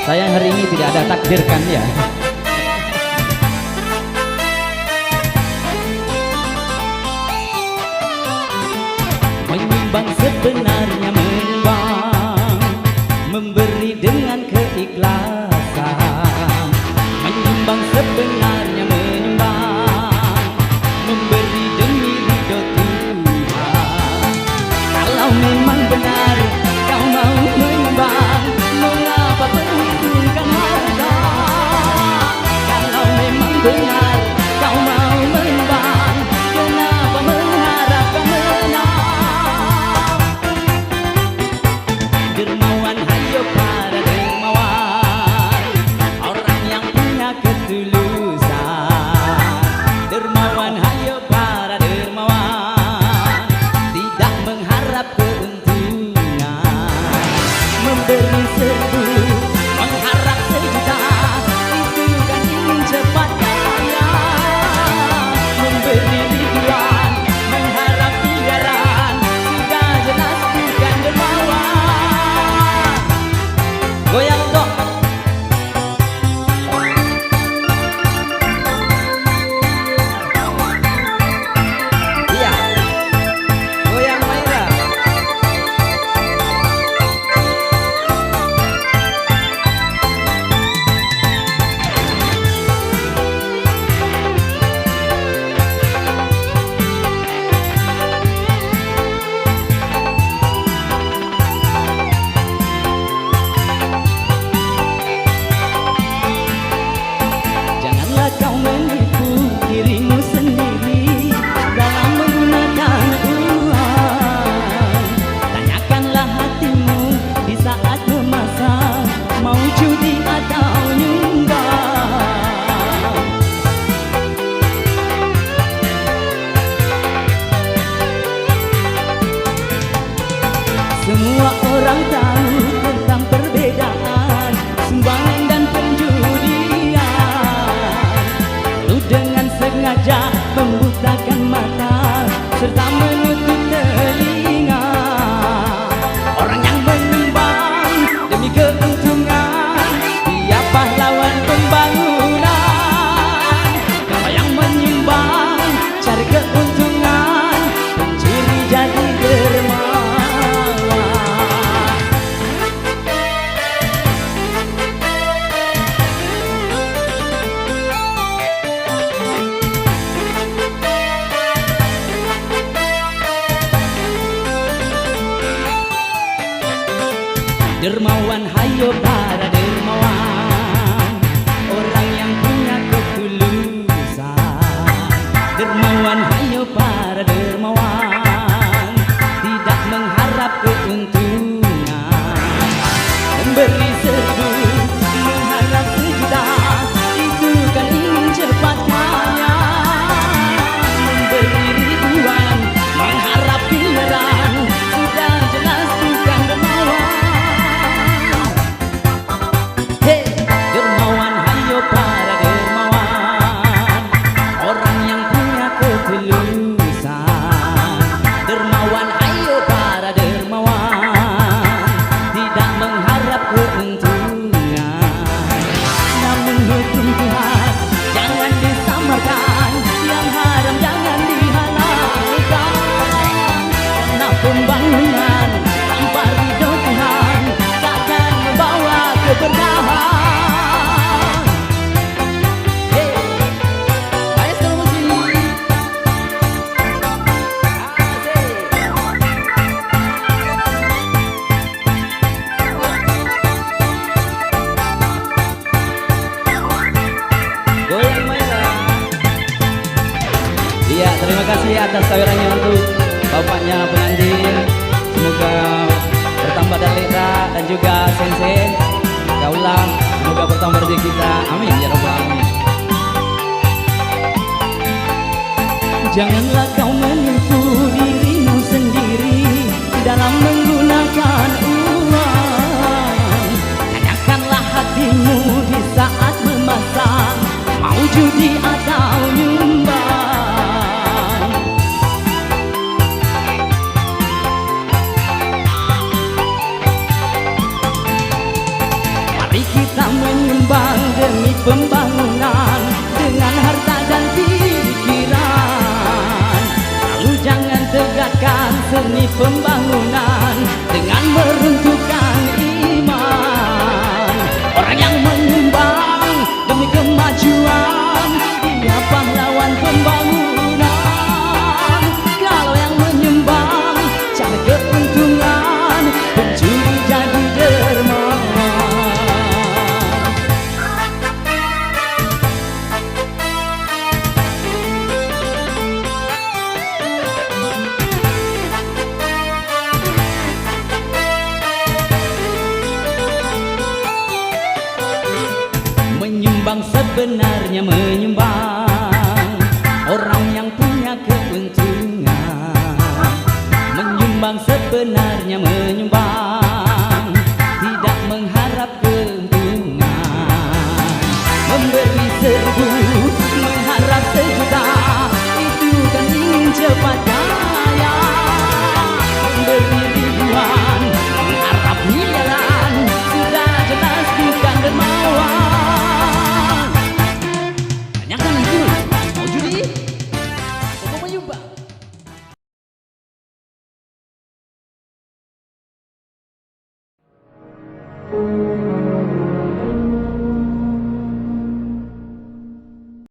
Sayang hari ini tidak ada takdirkan ya. Menyumbang sebenarnya menyumbang, memberi dengan keikhlasan. Menyumbang sebenarnya menyumbang, memberi demi ridho Tuhan. Kalau memang benar kau mau menyumbang, mengapa perhitungkan harta? Kalau memang benar kau mau menyumbang, kenapa mengharapkan menang? Dermawan, hayo para dermawan, orang yang punya ketulusan. Dermawan, hayo para dermawan, tidak mengharap keuntungan. Memberi 1000, mengharap 1.000.000, itu kan ingin cepat kaya. Memberi ribuan, mengharap miliaran, sudah jelas bukan dermawan. Goyang dong. Iya. Goyang Maira. Janganlah kau menipu dirimu sendiri dalam menggunakan uang. Tanyakanlah hatimu di saat memasak, mau judi atau nyumbang. Semua orang tahu tentang perbedaan sumbangan dan penjudian. Lalu dengan sengaja membutakan mata serta menutup telinga. Orang yang menyumbang demi keuntungan, dia pahlawan pembangunan. Kalau yang menyumbang cari keuntungan, pencuri jadi dermawan. Dermawan, hayo para dermawan, orang yang punya ketulusan. Dermawan, hayo para dermawan, tidak mengharap keuntungan. Memberi 1.000, mengharap 1.000.000, itu kan ingin cepat kaya. Memberi ribuan, mengharap miliaran, sudah jelas bukan dermawan. Hey, dermawan, hayo para dermawan, orang yang punya ketulusan. Dermawan, hayo para dermawan, tidak mengharap keuntungan. Namun hukum Tuhan jangan disamarkan, yang haram jangan dihalalkan. Karena pembangunan tanpa ridho Tuhan takkan membawa keberkahan. Hey, maestro musik. Goyang Maira. Iya, terima kasih atas sawerannya untuk bapaknya pengantin. Semoga bertambah dalera dan juga sensei kaulah, semoga bertambah rezeki kita. Amin ya rabbal alamin. Janganlah kau menipu dirimu sendiri dalam menggunakan uang. Tanyakanlah hatimu di saat memasang, mau judi atau nyumbang. Mari kita menegakkan seni pembangunan dengan meruntuhkan iman. Orang yang menyumbang demi kemajuan, dia pahlawan pembangunan. Kalau yang menyumbang cari keuntungan, pencuri jadi dermawan. Menyumbang sebenarnya menyumbang orang yang punya keuntungan. Menyumbang sebenarnya menyumbang tidak mengharap keuntungan. Memberi 1000 mengharap 1 juta, itu kan ingin cepat kaya.